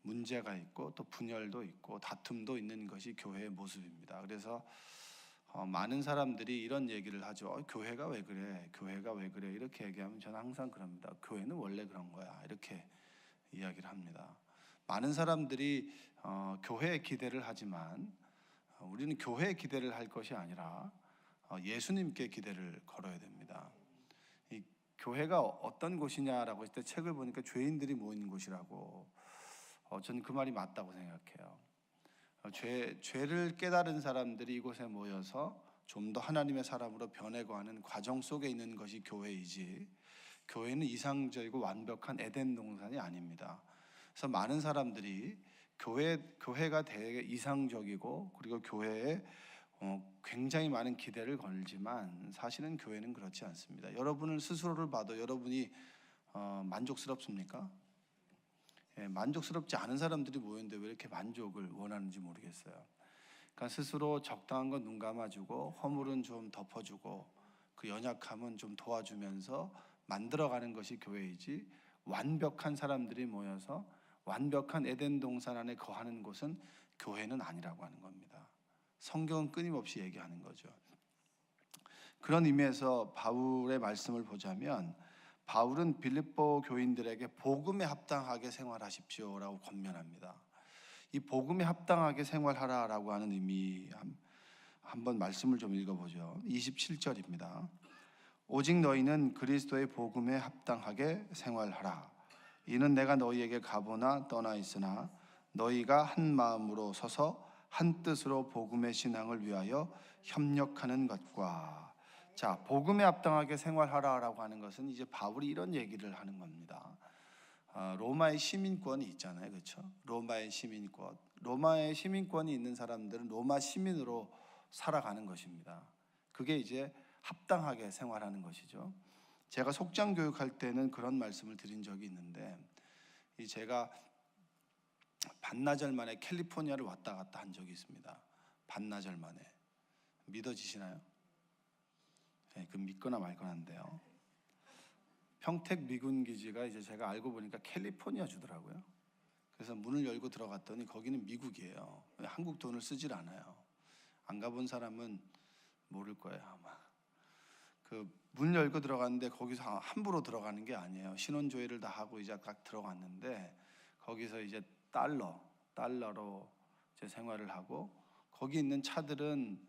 문제가 있고 또 분열도 있고 다툼도 있는 것이 교회의 모습입니다. 그래서 많은 사람들이 이런 얘기를 하죠. 교회가 왜 그래? 교회가 왜 그래? 이렇게 얘기하면 저는 항상 그럽니다. 교회는 원래 그런 거야. 이렇게 이야기를 합니다. 많은 사람들이 교회에 기대를 하지만 우리는 교회에 기대를 할 것이 아니라 예수님께 기대를 걸어야 됩니다. 이 교회가 어떤 곳이냐라고 했을 때 책을 보니까 죄인들이 모인 곳이라고, 저는 그 말이 맞다고 생각해요. 죄를 깨달은 사람들이 이곳에 모여서 좀 더 하나님의 사람으로 변해가는 과정 속에 있는 것이 교회이지, 교회는 이상적이고 완벽한 에덴 동산이 아닙니다. 그래서 많은 사람들이 교회가 되게 이상적이고 그리고 교회에 굉장히 많은 기대를 걸지만 사실은 교회는 그렇지 않습니다. 여러분을 스스로를 봐도 여러분이 만족스럽습니까? 만족스럽지 않은 사람들이 모였는데 왜 이렇게 만족을 원하는지 모르겠어요. 그러니까 스스로 적당한 건 눈 감아주고 허물은 좀 덮어주고 그 연약함은 좀 도와주면서 만들어가는 것이 교회이지, 완벽한 사람들이 모여서 완벽한 에덴 동산 안에 거하는 곳은 교회는 아니라고 하는 겁니다. 성경은 끊임없이 얘기하는 거죠. 그런 의미에서 바울의 말씀을 보자면 바울은 빌립보 교인들에게 복음에 합당하게 생활하십시오라고 권면합니다. 이 복음에 합당하게 생활하라라고 하는 의미, 한번 말씀을 좀 읽어보죠. 27절입니다. 오직 너희는 그리스도의 복음에 합당하게 생활하라. 이는 내가 너희에게 가보나 떠나 있으나 너희가 한 마음으로 서서 한 뜻으로 복음의 신앙을 위하여 협력하는 것과. 자, 복음에 합당하게 생활하라라고 하는 것은 이제 바울이 이런 얘기를 하는 겁니다. 로마의 시민권이 있잖아요, 그렇죠? 로마의 시민권. 로마의 시민권이 있는 사람들은 로마 시민으로 살아가는 것입니다. 그게 이제 합당하게 생활하는 것이죠. 제가 속장 교육할 때는 그런 말씀을 드린 적이 있는데, 제가 반나절 만에 캘리포니아를 왔다 갔다 한 적이 있습니다. 반나절 만에. 믿어지시나요? 네, 그 믿거나 말거나인데요. 평택 미군 기지가 이제 제가 알고 보니까 캘리포니아 주더라고요. 그래서 문을 열고 들어갔더니 거기는 미국이에요. 한국 돈을 쓰질 않아요. 안 가본 사람은 모를 거예요, 아마. 그 문 열고 들어갔는데 거기서 함부로 들어가는 게 아니에요. 신원 조회를 다 하고 이제 딱 들어갔는데 거기서 이제 달러로 이제 생활을 하고, 거기 있는 차들은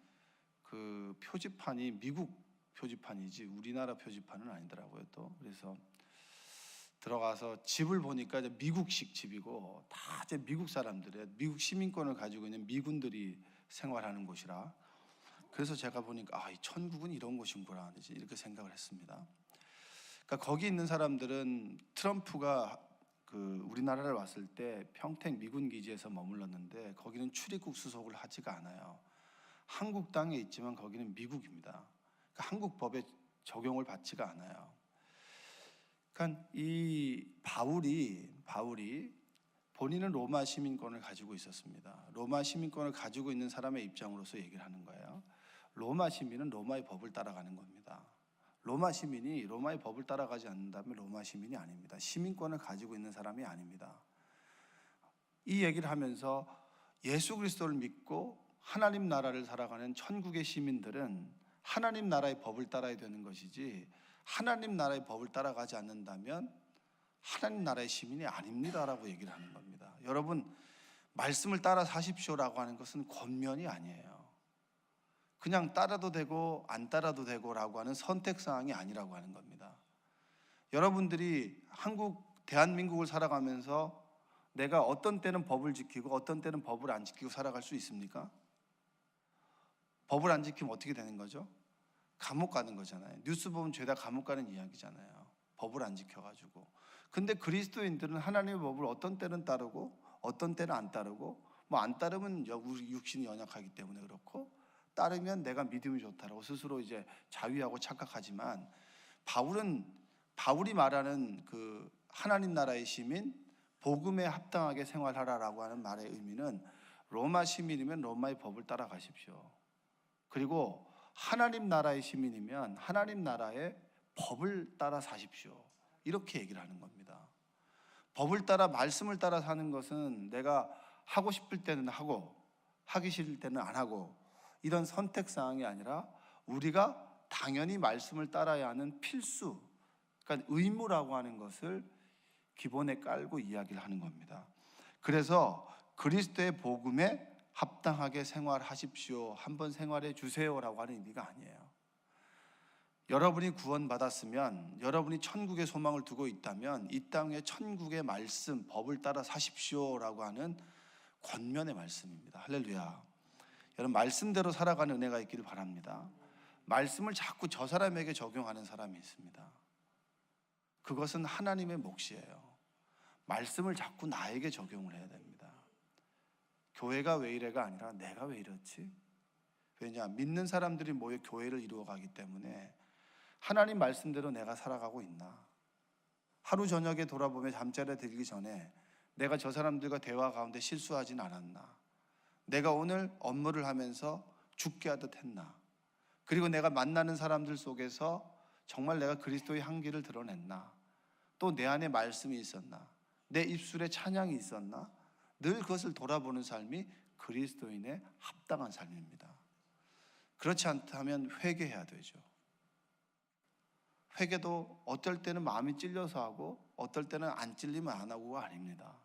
그 표지판이 미국 표지판이지 우리나라 표지판은 아니더라고요, 또. 그래서 들어가서 집을 보니까 이제 미국식 집이고 다 이제 미국 사람들이에요. 미국 시민권을 가지고 있는 미군들이 생활하는 곳이라. 그래서 제가 보니까 이 천국은 이런 곳인구나 이렇게 생각을 했습니다. 그러니까 거기 있는 사람들은 트럼프가 그 우리나라를 왔을 때 평택 미군 기지에서 머물렀는데 거기는 출입국 수속을 하지가 않아요. 한국 땅에 있지만 거기는 미국입니다. 그러니까 한국 법에 적용을 받지가 않아요. 그러니까 이 바울이 본인은 로마 시민권을 가지고 있었습니다. 로마 시민권을 가지고 있는 사람의 입장으로서 얘기를 하는 거예요. 로마 시민은 로마의 법을 따라가는 겁니다. 로마 시민이 로마의 법을 따라가지 않는다면 로마 시민이 아닙니다. 시민권을 가지고 있는 사람이 아닙니다. 이 얘기를 하면서 예수 그리스도를 믿고 하나님 나라를 살아가는 천국의 시민들은 하나님 나라의 법을 따라야 되는 것이지, 하나님 나라의 법을 따라가지 않는다면 하나님 나라의 시민이 아닙니다라고 얘기를 하는 겁니다. 여러분, 말씀을 따라 사십시오라고 하는 것은 권면이 아니에요. 그냥 따라도 되고 안 따라도 되고라고 하는 선택사항이 아니라고 하는 겁니다. 여러분들이 대한민국을 살아가면서 내가 어떤 때는 법을 지키고 어떤 때는 법을 안 지키고 살아갈 수 있습니까? 법을 안 지키면 어떻게 되는 거죠? 감옥 가는 거잖아요. 뉴스 보면 죄다 감옥 가는 이야기잖아요. 법을 안 지켜가지고. 근데 그리스도인들은 하나님의 법을 어떤 때는 따르고 어떤 때는 안 따르고, 안 따르면 우리 육신이 연약하기 때문에 그렇고, 따르면 내가 믿음이 좋다라고 스스로 이제 자위하고 착각하지만, 바울이 말하는 그 하나님 나라의 시민, 복음에 합당하게 생활하라라고 하는 말의 의미는 로마 시민이면 로마의 법을 따라가십시오. 그리고 하나님 나라의 시민이면 하나님 나라의 법을 따라 사십시오. 이렇게 얘기를 하는 겁니다. 법을 따라 말씀을 따라 사는 것은 내가 하고 싶을 때는 하고 하기 싫을 때는 안 하고 이런 선택사항이 아니라 우리가 당연히 말씀을 따라야 하는 필수, 그러니까 의무라고 하는 것을 기본에 깔고 이야기를 하는 겁니다. 그래서 그리스도의 복음에 합당하게 생활하십시오, 한번 생활해 주세요라고 하는 의미가 아니에요. 여러분이 구원받았으면, 여러분이 천국의 소망을 두고 있다면 이 땅에 천국의 말씀, 법을 따라 사십시오라고 하는 권면의 말씀입니다. 할렐루야. 여러분, 말씀대로 살아가는 은혜가 있기를 바랍니다. 말씀을 자꾸 저 사람에게 적용하는 사람이 있습니다. 그것은 하나님의 몫이에요. 말씀을 자꾸 나에게 적용을 해야 됩니다. 교회가 왜 이래가 아니라 내가 왜 이렇지? 왜냐? 믿는 사람들이 모여 교회를 이루어가기 때문에 하나님 말씀대로 내가 살아가고 있나? 하루 저녁에 돌아보며 잠자리에 들기 전에 내가 저 사람들과 대화 가운데 실수하진 않았나? 내가 오늘 업무를 하면서 죽게 하듯 했나? 그리고 내가 만나는 사람들 속에서 정말 내가 그리스도의 향기를 드러냈나? 또 내 안에 말씀이 있었나? 내 입술에 찬양이 있었나? 늘 그것을 돌아보는 삶이 그리스도인의 합당한 삶입니다. 그렇지 않다면 회개해야 되죠. 회개도 어떨 때는 마음이 찔려서 하고 어떨 때는 안 찔리면 안 하고가 아닙니다.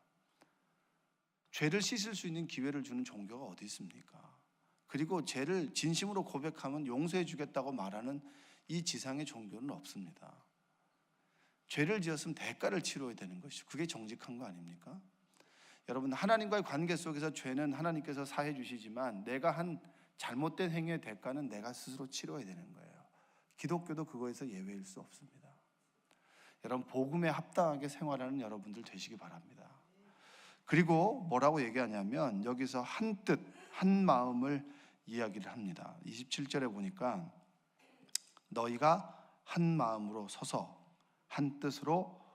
죄를 씻을 수 있는 기회를 주는 종교가 어디 있습니까? 그리고 죄를 진심으로 고백하면 용서해 주겠다고 말하는 이 지상의 종교는 없습니다. 죄를 지었으면 대가를 치러야 되는 것이죠. 그게 정직한 거 아닙니까? 여러분, 하나님과의 관계 속에서 죄는 하나님께서 사해 주시지만 내가 한 잘못된 행위의 대가는 내가 스스로 치러야 되는 거예요. 기독교도 그거에서 예외일 수 없습니다. 여러분, 복음에 합당하게 생활하는 여러분들 되시기 바랍니다. 그리고 뭐라고 얘기하냐면 여기서 한 뜻, 한 마음을 이야기를 합니다. 27절에 보니까 너희가 한 마음으로 서서 한 뜻으로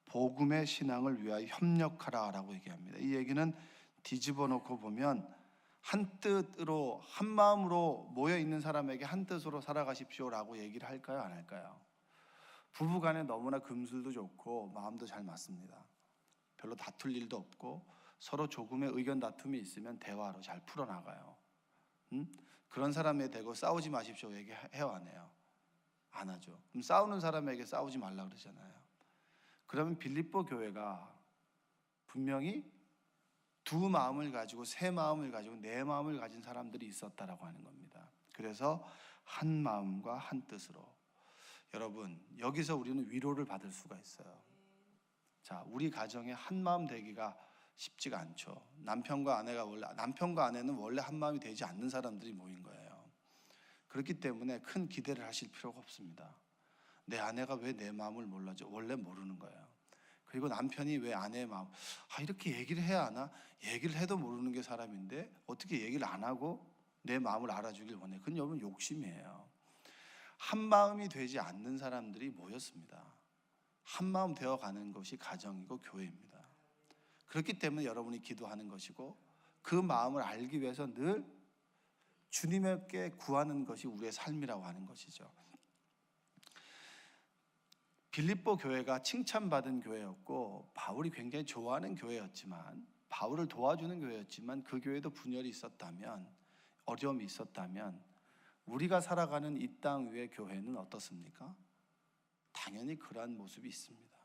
복음의 신앙을 위하여 협력하라라고 얘기합니다. 이 얘기는 뒤집어 놓고 보면 한 뜻으로, 한 마음으로 모여 있는 사람에게 한 뜻으로 살아가십시오라고 얘기를 할까요, 안 할까요? 부부간에 너무나 금술도 좋고 마음도 잘 맞습니다. 별로 다툴 일도 없고 서로 조금의 의견 다툼이 있으면 대화로 잘 풀어나가요. 그런 사람에 대고 싸우지 마십시오 얘기해요, 안 해요? 안 하죠. 그럼 싸우는 사람에게 싸우지 말라 그러잖아요. 그러면 빌립보 교회가 분명히 두 마음을 가지고, 세 마음을 가지고, 네 마음을 가진 사람들이 있었다라고 하는 겁니다. 그래서 한 마음과 한 뜻으로. 여러분, 여기서 우리는 위로를 받을 수가 있어요. 자, 우리 가정에 한 마음 되기가 쉽지가 않죠. 남편과 아내는 원래 한 마음이 되지 않는 사람들이 모인 거예요. 그렇기 때문에 큰 기대를 하실 필요가 없습니다. 내 아내가 왜 내 마음을 몰라줘? 원래 모르는 거예요. 그리고 남편이 왜 아내의 마음, 이렇게 얘기를 해야 하나? 얘기를 해도 모르는 게 사람인데 어떻게 얘기를 안 하고 내 마음을 알아주길 원해? 그건 여러분 욕심이에요. 한 마음이 되지 않는 사람들이 모였습니다. 한 마음 되어가는 것이 가정이고 교회입니다. 그렇기 때문에 여러분이 기도하는 것이고 그 마음을 알기 위해서 늘 주님께 구하는 것이 우리의 삶이라고 하는 것이죠. 빌립보 교회가 칭찬받은 교회였고 바울이 굉장히 좋아하는 교회였지만, 바울을 도와주는 교회였지만 그 교회도 분열이 있었다면, 어려움이 있었다면 우리가 살아가는 이 땅 위의 교회는 어떻습니까? 당연히 그러한 모습이 있습니다.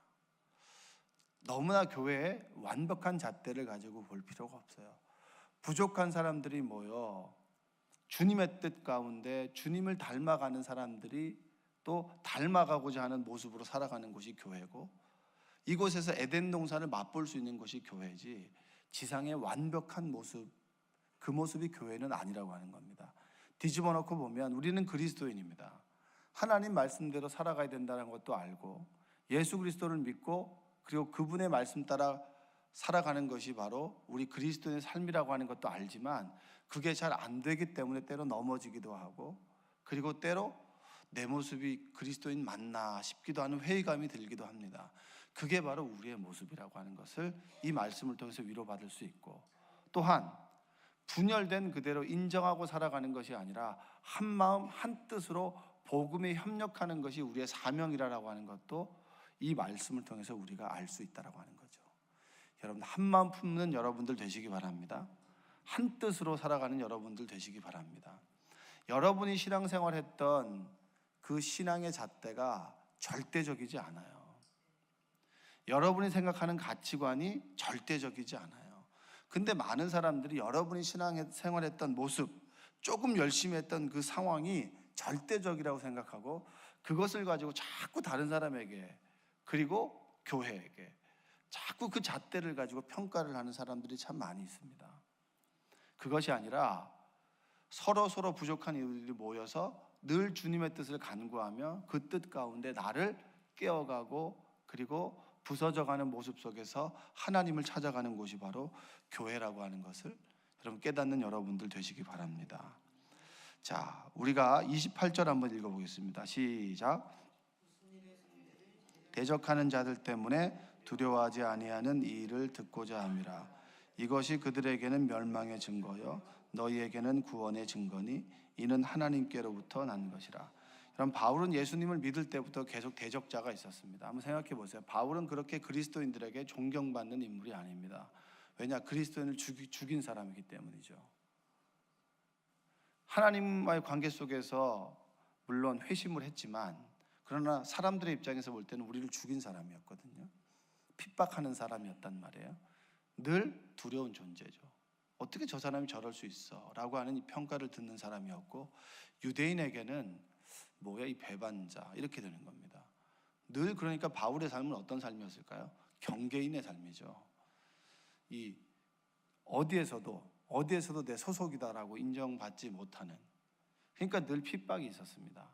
너무나 교회에 완벽한 잣대를 가지고 볼 필요가 없어요. 부족한 사람들이 모여 주님의 뜻 가운데 주님을 닮아가는 사람들이 또 닮아가고자 하는 모습으로 살아가는 곳이 교회고, 이곳에서 에덴 동산을 맛볼 수 있는 것이 교회지 지상의 완벽한 모습, 그 모습이 교회는 아니라고 하는 겁니다. 뒤집어 놓고 보면 우리는 그리스도인입니다. 하나님 말씀대로 살아가야 된다는 것도 알고 예수 그리스도를 믿고 그리고 그분의 말씀 따라 살아가는 것이 바로 우리 그리스도인의 삶이라고 하는 것도 알지만 그게 잘 안 되기 때문에 때로 넘어지기도 하고, 그리고 때로 내 모습이 그리스도인 맞나 싶기도 하는 회의감이 들기도 합니다. 그게 바로 우리의 모습이라고 하는 것을 이 말씀을 통해서 위로받을 수 있고, 또한 분열된 그대로 인정하고 살아가는 것이 아니라 한 마음 한 뜻으로 복음에 협력하는 것이 우리의 사명이라고 하는 것도 이 말씀을 통해서 우리가 알 수 있다라고 하는 거죠. 여러분 한마음 품는 여러분들 되시기 바랍니다. 한 뜻으로 살아가는 여러분들 되시기 바랍니다. 여러분이 신앙생활했던 그 신앙의 잣대가 절대적이지 않아요. 여러분이 생각하는 가치관이 절대적이지 않아요. 근데 많은 사람들이 여러분이 신앙생활했던 모습, 조금 열심히 했던 그 상황이 절대적이라고 생각하고 그것을 가지고 자꾸 다른 사람에게 그리고 교회에게 자꾸 그 잣대를 가지고 평가를 하는 사람들이 참 많이 있습니다. 그것이 아니라 서로 부족한 이들이 모여서 늘 주님의 뜻을 간구하며 그 뜻 가운데 나를 깨어가고 그리고 부서져가는 모습 속에서 하나님을 찾아가는 곳이 바로 교회라고 하는 것을 여러분 깨닫는 여러분들 되시기 바랍니다. 자, 우리가 28절 한번 읽어보겠습니다. 시작. 대적하는 자들 때문에 두려워하지 아니하는 이 일을 듣고자 함이라. 이것이 그들에게는 멸망의 증거요 너희에게는 구원의 증거니 이는 하나님께로부터 난 것이라. 그럼 바울은 예수님을 믿을 때부터 계속 대적자가 있었습니다. 한번 생각해 보세요. 바울은 그렇게 그리스도인들에게 존경받는 인물이 아닙니다. 왜냐? 그리스도인을 죽인 사람이기 때문이죠. 하나님과의 관계 속에서 물론 회심을 했지만 그러나 사람들의 입장에서 볼 때는 우리를 죽인 사람이었거든요. 핍박하는 사람이었단 말이에요. 늘 두려운 존재죠. 어떻게 저 사람이 저럴 수 있어? 라고 하는 이 평가를 듣는 사람이었고 유대인에게는 뭐야 이 배반자 이렇게 되는 겁니다. 늘 그러니까 바울의 삶은 어떤 삶이었을까요? 경계인의 삶이죠. 이 어디에서도 내 소속이다라고 인정받지 못하는, 그러니까 늘 핍박이 있었습니다.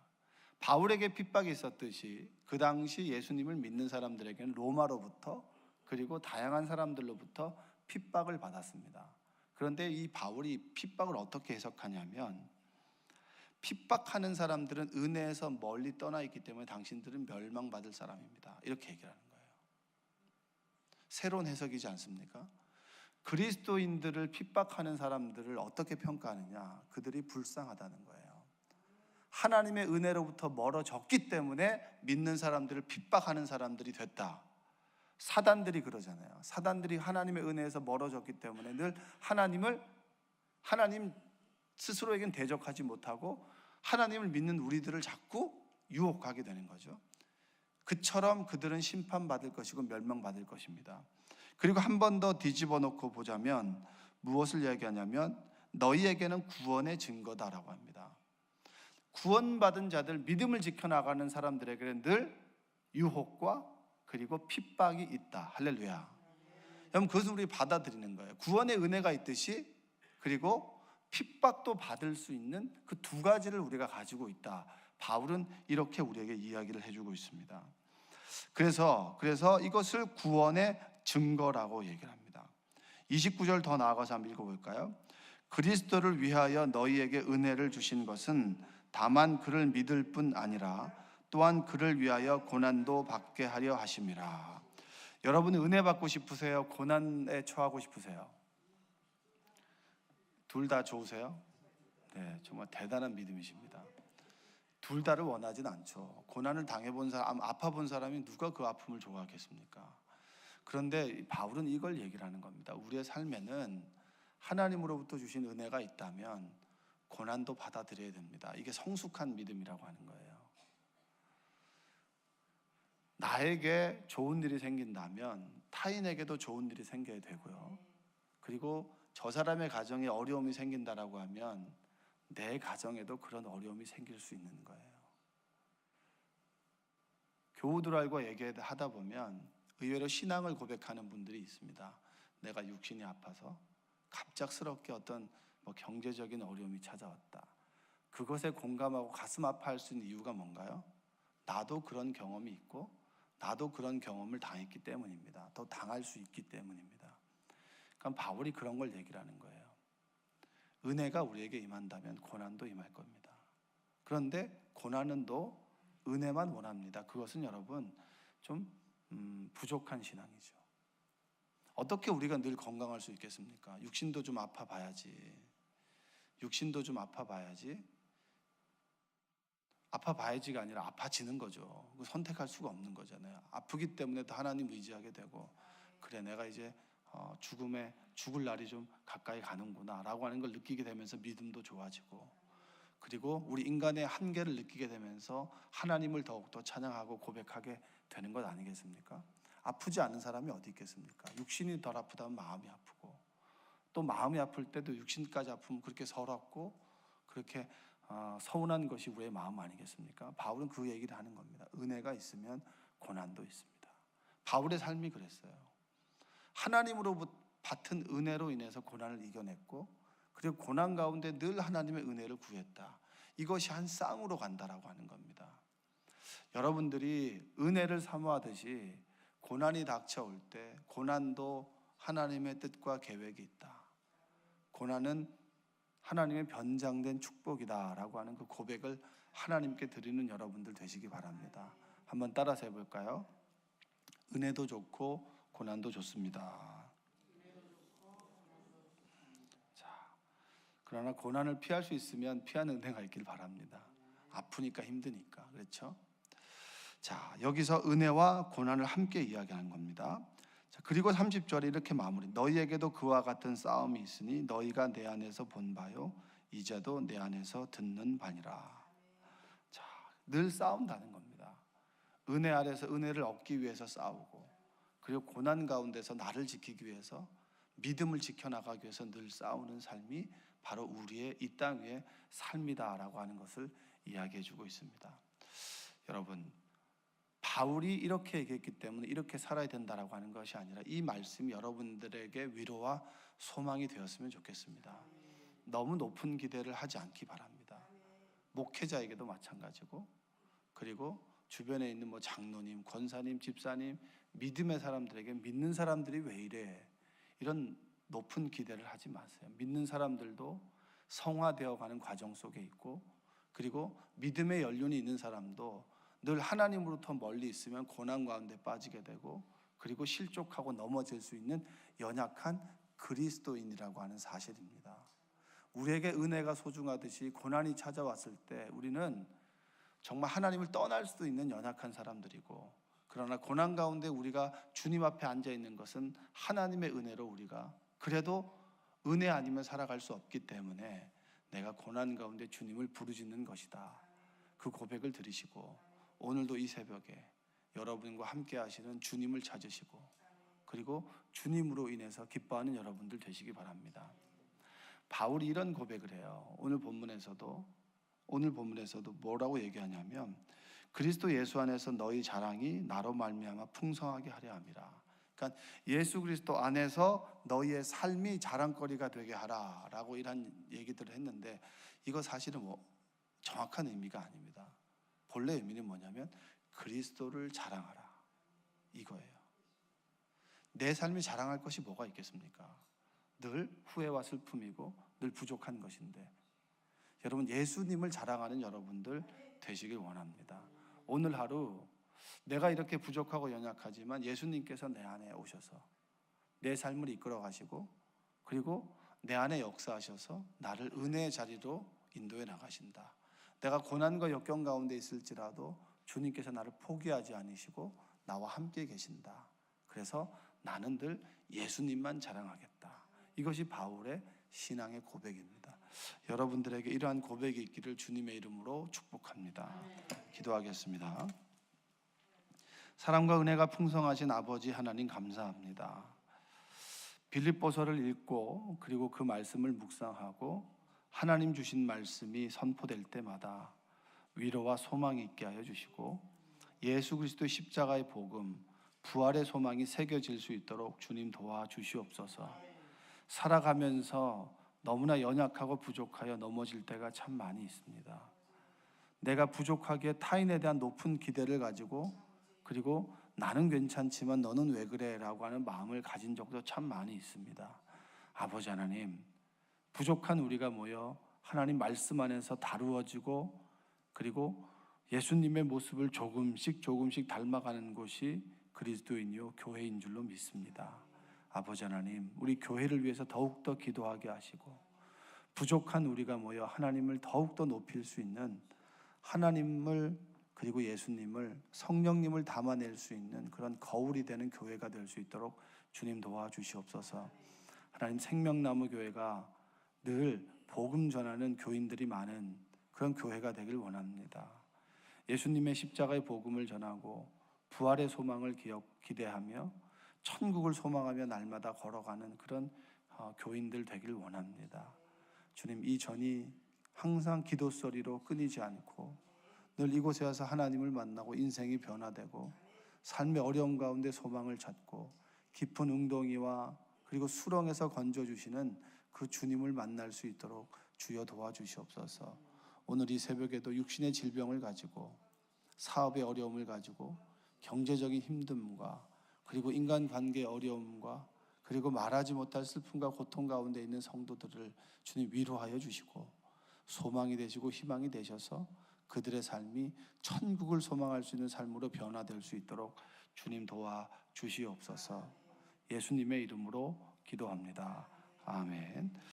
바울에게 핍박이 있었듯이 그 당시 예수님을 믿는 사람들에게는 로마로부터 그리고 다양한 사람들로부터 핍박을 받았습니다. 그런데 이 바울이 핍박을 어떻게 해석하냐면 핍박하는 사람들은 은혜에서 멀리 떠나 있기 때문에 당신들은 멸망받을 사람입니다. 이렇게 얘기하는 거예요. 새로운 해석이지 않습니까? 그리스도인들을 핍박하는 사람들을 어떻게 평가하느냐? 그들이 불쌍하다는 거예요. 하나님의 은혜로부터 멀어졌기 때문에 믿는 사람들을 핍박하는 사람들이 됐다. 사단들이 그러잖아요. 사단들이 하나님의 은혜에서 멀어졌기 때문에 늘 하나님 스스로에겐 대적하지 못하고 하나님을 믿는 우리들을 자꾸 유혹하게 되는 거죠. 그처럼 그들은 심판받을 것이고 멸망받을 것입니다. 그리고 한 번 더 뒤집어 놓고 보자면 무엇을 이야기하냐면 너희에게는 구원의 증거다라고 합니다. 구원받은 자들, 믿음을 지켜나가는 사람들에게는 늘 유혹과 그리고 핍박이 있다. 할렐루야. 여러분 그것을 우리 받아들이는 거예요. 구원의 은혜가 있듯이 그리고 핍박도 받을 수 있는 그 두 가지를 우리가 가지고 있다. 바울은 이렇게 우리에게 이야기를 해주고 있습니다. 그래서 이것을 구원의 증거라고 얘기를 합니다. 29절 더 나아가서 한번 읽어볼까요? 그리스도를 위하여 너희에게 은혜를 주신 것은 다만 그를 믿을 뿐 아니라 또한 그를 위하여 고난도 받게 하려 하심이라. 여러분은 은혜 받고 싶으세요? 고난에 처하고 싶으세요? 둘 다 좋으세요? 네, 정말 대단한 믿음이십니다. 둘 다를 원하진 않죠. 고난을 당해본 사람, 아파본 사람이 누가 그 아픔을 좋아하겠습니까? 그런데 바울은 이걸 얘기를 하는 겁니다. 우리의 삶에는 하나님으로부터 주신 은혜가 있다면 고난도 받아들여야 됩니다. 이게 성숙한 믿음이라고 하는 거예요. 나에게 좋은 일이 생긴다면 타인에게도 좋은 일이 생겨야 되고요. 그리고 저 사람의 가정에 어려움이 생긴다라고 하면 내 가정에도 그런 어려움이 생길 수 있는 거예요. 교우들과 얘기하다 보면 의외로 신앙을 고백하는 분들이 있습니다. 내가 육신이 아파서 갑작스럽게 어떤 경제적인 어려움이 찾아왔다. 그것에 공감하고 가슴 아파할 수 있는 이유가 뭔가요? 나도 그런 경험이 있고 나도 그런 경험을 당했기 때문입니다. 더 당할 수 있기 때문입니다. 그럼 바울이 그런 걸 얘기를 하는 거예요. 은혜가 우리에게 임한다면 고난도 임할 겁니다. 그런데 고난은 또 은혜만 원합니다. 그것은 여러분 좀 부족한 신앙이죠. 어떻게 우리가 늘 건강할 수 있겠습니까? 육신도 좀 아파봐야지. 아파봐야지가 아니라 아파지는 거죠. 선택할 수가 없는 거잖아요. 아프기 때문에 또 하나님 의지하게 되고, 그래 내가 이제 죽을 날이 좀 가까이 가는구나라고 하는 걸 느끼게 되면서 믿음도 좋아지고, 그리고 우리 인간의 한계를 느끼게 되면서 하나님을 더욱더 찬양하고 고백하게 되는 것 아니겠습니까? 아프지 않은 사람이 어디 있겠습니까? 육신이 덜 아프다면 마음이 아프고, 또 마음이 아플 때도 육신까지 아프면 그렇게 서럽고 그렇게 서운한 것이 우리의 마음 아니겠습니까? 바울은 그 얘기를 하는 겁니다. 은혜가 있으면 고난도 있습니다. 바울의 삶이 그랬어요. 하나님으로부터 받은 은혜로 인해서 고난을 이겨냈고, 그리고 고난 가운데 늘 하나님의 은혜를 구했다. 이것이 한 쌍으로 간다라고 하는 겁니다. 여러분들이 은혜를 사모하듯이 고난이 닥쳐올 때 고난도 하나님의 뜻과 계획이 있다. 고난은 하나님의 변장된 축복이다라고 하는 그 고백을 하나님께 드리는 여러분들 되시기 바랍니다. 한번 따라서 해볼까요? 은혜도 좋고 고난도 좋습니다. 그러나 고난을 피할 수 있으면 피하는 은혜가 있길 바랍니다. 아프니까 힘드니까. 그렇죠? 자, 여기서 은혜와 고난을 함께 이야기하는 겁니다. 자, 그리고 30절에 이렇게 마무리. 너희에게도 그와 같은 싸움이 있으니 너희가 내 안에서 본 바요 이제도 내 안에서 듣는 바니라. 자, 늘 싸운다는 겁니다. 은혜 아래서 은혜를 얻기 위해서 싸우고, 그리고 고난 가운데서 나를 지키기 위해서, 믿음을 지켜나가기 위해서 늘 싸우는 삶이 바로 우리의 이 땅 위의 삶이다라고 하는 것을 이야기해주고 있습니다. 여러분, 바울이 이렇게 얘기했기 때문에 이렇게 살아야 된다라고 하는 것이 아니라 이 말씀이 여러분들에게 위로와 소망이 되었으면 좋겠습니다. 너무 높은 기대를 하지 않기 바랍니다. 목회자에게도 마찬가지고, 그리고 주변에 있는 장로님, 권사님, 집사님, 믿음의 사람들에게 믿는 사람들이 왜 이래? 이런 높은 기대를 하지 마세요. 믿는 사람들도 성화되어가는 과정 속에 있고, 그리고 믿음의 연륜이 있는 사람도 늘 하나님으로부터 멀리 있으면 고난 가운데 빠지게 되고, 그리고 실족하고 넘어질 수 있는 연약한 그리스도인이라고 하는 사실입니다. 우리에게 은혜가 소중하듯이 고난이 찾아왔을 때 우리는 정말 하나님을 떠날 수도 있는 연약한 사람들이고, 그러나 고난 가운데 우리가 주님 앞에 앉아 있는 것은 하나님의 은혜로 우리가 그래도 은혜 아니면 살아갈 수 없기 때문에 내가 고난 가운데 주님을 부르짖는 것이다. 그 고백을 들으시고 오늘도 이 새벽에 여러분과 함께 하시는 주님을 찾으시고, 그리고 주님으로 인해서 기뻐하는 여러분들 되시기 바랍니다. 바울이 이런 고백을 해요. 오늘 본문에서도 뭐라고 얘기하냐면, 그리스도 예수 안에서 너희 자랑이 나로 말미암아 풍성하게 하려 함이라. 그러니까 예수 그리스도 안에서 너희의 삶이 자랑거리가 되게 하라라고 이런 얘기들을 했는데, 이거 사실은 정확한 의미가 아닙니다. 본래 의미는 뭐냐면 그리스도를 자랑하라, 이거예요. 내 삶이 자랑할 것이 뭐가 있겠습니까? 늘 후회와 슬픔이고 늘 부족한 것인데, 여러분 예수님을 자랑하는 여러분들 되시길 원합니다. 오늘 하루 내가 이렇게 부족하고 연약하지만 예수님께서 내 안에 오셔서 내 삶을 이끌어 가시고, 그리고 내 안에 역사하셔서 나를 은혜의 자리로 인도해 나가신다. 내가 고난과 역경 가운데 있을지라도 주님께서 나를 포기하지 않으시고 나와 함께 계신다. 그래서 나는 늘 예수님만 자랑하겠다. 이것이 바울의 신앙의 고백입니다. 여러분들에게 이러한 고백이 있기를 주님의 이름으로 축복합니다. 기도하겠습니다. 사랑과 은혜가 풍성하신 아버지 하나님 감사합니다. 빌립보서를 읽고 그리고 그 말씀을 묵상하고 하나님 주신 말씀이 선포될 때마다 위로와 소망이 있게 하여 주시고, 예수 그리스도의 십자가의 복음, 부활의 소망이 새겨질 수 있도록 주님 도와주시옵소서. 살아가면서 너무나 연약하고 부족하여 넘어질 때가 참 많이 있습니다. 내가 부족하기에 타인에 대한 높은 기대를 가지고, 그리고 나는 괜찮지만 너는 왜 그래? 라고 하는 마음을 가진 적도 참 많이 있습니다. 아버지 하나님, 부족한 우리가 모여 하나님 말씀 안에서 다루어지고, 그리고 예수님의 모습을 조금씩 닮아가는 곳이 그리스도인이요 교회인 줄로 믿습니다. 아버지 하나님, 우리 교회를 위해서 더욱더 기도하게 하시고, 부족한 우리가 모여 하나님을 더욱더 높일 수 있는, 하나님을 그리고 예수님을, 성령님을 담아낼 수 있는 그런 거울이 되는 교회가 될 수 있도록 주님 도와주시옵소서. 하나님, 생명나무 교회가 늘 복음 전하는 교인들이 많은 그런 교회가 되길 원합니다. 예수님의 십자가의 복음을 전하고 부활의 소망을 기대하며 천국을 소망하며 날마다 걸어가는 그런 교인들 되길 원합니다. 주님, 이 전이 항상 기도 소리로 끊이지 않고 늘 이곳에 와서 하나님을 만나고 인생이 변화되고 삶의 어려움 가운데 소망을 찾고 깊은 웅덩이와 그리고 수렁에서 건져주시는 그 주님을 만날 수 있도록 주여 도와주시옵소서. 오늘 이 새벽에도 육신의 질병을 가지고 사업의 어려움을 가지고 경제적인 힘듦과 그리고 인간관계의 어려움과 그리고 말하지 못할 슬픔과 고통 가운데 있는 성도들을 주님 위로하여 주시고 소망이 되시고 희망이 되셔서 그들의 삶이 천국을 소망할 수 있는 삶으로 변화될 수 있도록 주님 도와주시옵소서. 예수님의 이름으로 기도합니다. 아멘.